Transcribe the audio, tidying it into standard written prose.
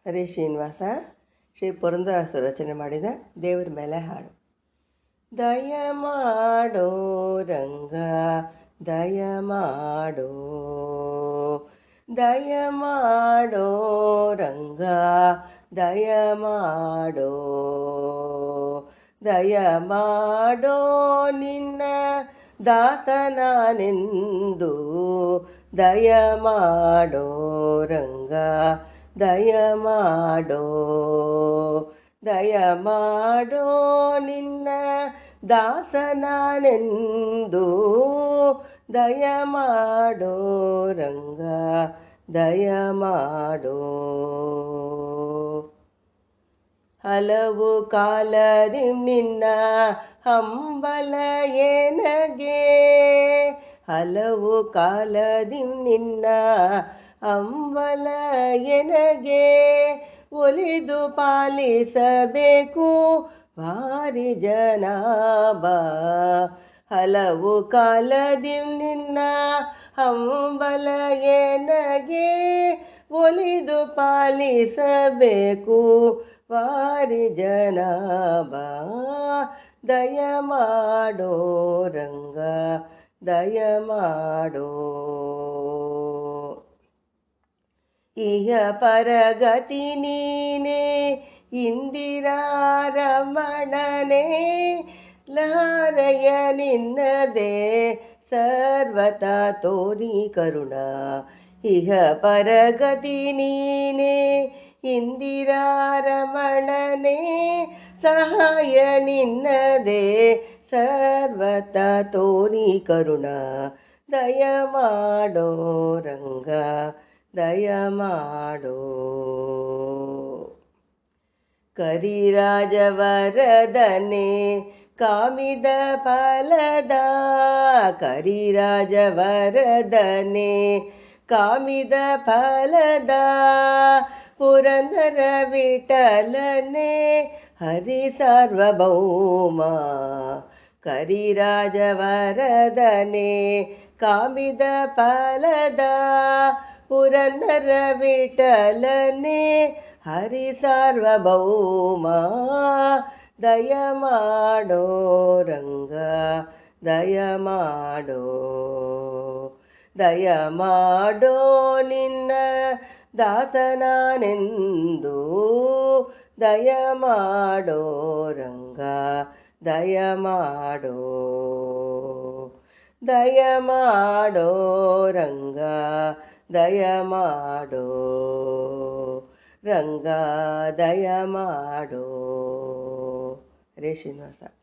ಹರೇ ಶ್ರೀನಿವಾಸ. ಶ್ರೀ ಪುರಂದರದಾಸರು ರಚನೆ ಮಾಡಿದ ದೇವರ ಮೇಲೆ ಹಾಡು. ದಯ ಮಾಡೋ ರಂಗ ದಯ ಮಾಡೋ, ದಯ ಮಾಡೋ ರಂಗ ದಯ ಮಾಡೋ, ದಯ ಮಾಡೋ ನಿನ್ನ ದಾಸನಾನೆಂದು, ದಯ ಮಾಡೋ ರಂಗ ದಯ ಮಾಡೋ, ದಯ ಮಾಡೋ ನಿನ್ನ ದಾಸನಾನೆಂದು, ದಯ ಮಾಡೋ ರಂಗ ದಯ ಮಾಡೋ. ಹಲವು ಕಾಲದಿ ನಿನ್ನ ಹಂಬಲ ಏನಗೆ, ಹಲವು ಕಾಲದಿ ನಿನ್ನ ಹಂಬಲ ಎನಗೆ, ಒಲಿದು ಪಾಲಿಸಬೇಕು ಭಾರಿ ಜನಾಭ. ಹಲವು ಕಾಲದಿ ನಿನ್ನ ಹಂಬಲ ಎನಗೆ, ಒಲಿದು ಪಾಲಿಸಬೇಕು ಭಾರಿ ಜನಾಭ. ದಯ ಮಾಡೋ ರಂಗ ದಯ ಮಾಡೋ. ಇಹ ಪರಗತಿ ನೀನೇ ಇಂದಿರಾ ರಮಣನೇ, ಲಾರಯ ನಿನ್ನದೇ ಸರ್ವತ ತೋರಿ ಕರುಣ. ಇಹ ಪರಗತಿ ನೀನೇ ಇಂದಿರಾ ರಮಣನೇ, ಸಹಾಯ ನಿನ್ನದೇ ಸರ್ವತ ತೋರಿ ಕರುಣ. ದಯ ಮಾಡೋ ರಂಗ ದಯ ಮಾಡೋ. ಕರಿರಾಜವರದನೆ ಕಾಮಿದ ಫಲದ, ಕರಿರಾಜವರದನೆ ಕಾಮಿದ ಫಲದ, ಪುರಂದರ ವಿಠಲನೆ ಹರಿ ಸಾರ್ವಭೌಮ. ಕರಿರಾಜವರದನೆ ಕಾಮಿದ ಫಲದ, ಪುರಂದರ ವಿಠಲನೆ ಹರಿ ಸಾರ್ವಭೌಮ. ದಯ ಮಾಡೋ ರಂಗ ದಯ ಮಾಡೋ, ದಯ ಮಾಡೋ ನಿನ್ನ ದಾಸನಾನೆಂದು, ದಯ ಮಾಡೋ ರಂಗ ದಯ ಮಾಡೋ, ದಯ ಮಾಡೋ ರಂಗ ದಯ ಮಾಡೋ, ರಂಗ ದಯ ಮಾಡೋ. ಹರೇ ಶ್ರೀನಿವಾಸ.